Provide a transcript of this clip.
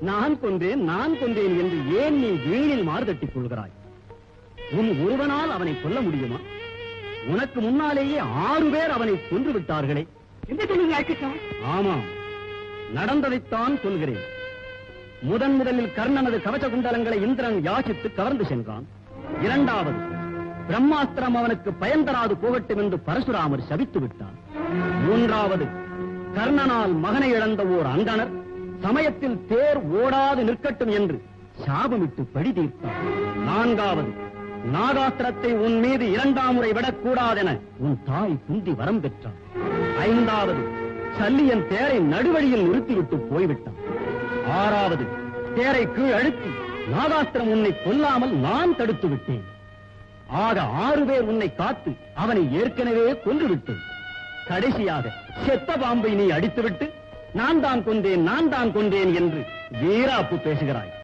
நான் கொண்டேன் என்று ஏன் நீ வீணில் மாறுதட்டிக் கொள்கிறாய்? உன் ஒருவனால் அவனை கொல்ல முடியுமா? உனக்கு முன்னாலேயே 6 பேர் அவனை கொன்று விட்டார்களே. ஆமாம், நடந்ததைத்தான் சொல்கிறேன். முதலில் கர்ணனது கவச குண்டலங்களை இந்திரன் யாசித்து கவர்ந்து சென்றான். இரண்டாவது, பிரம்மாஸ்திரம் அவனுக்கு பயன் தராது போகட்டும் என்று பரசுராமர் சபித்து விட்டார். மூன்றாவது, கர்ணனால் மகனை இழந்த ஓர் அந்தணர் சமயத்தில் தேர் ஓடாது நிற்கட்டும் என்று சாபமிட்டு பழி தீர்த்தார். நான்காவது, நாகாஸ்திரத்தை உன் மீது 2ஆம் முறை விடக்கூடாதென உன் தாய் குந்தி வரம் பெற்றார். ஐந்தாவது, சல்லியன் தேரை நடுவழியில் நிறுத்திவிட்டு போய்விட்டான். ஆறாவது, தேரை கீழ் அழுத்தி நாகாஸ்திரம் உன்னை கொல்லாமல் நான் தடுத்து விட்டேன். ஆக 6 பேர் உன்னை காத்து அவனை ஏற்கனவே கொன்றுவிட்டேன். கடைசியாக செத்த பாம்பை நீ அடித்துவிட்டு நான் தான் கொண்டேன் என்று வீராப்பு பேசுகிறாய்.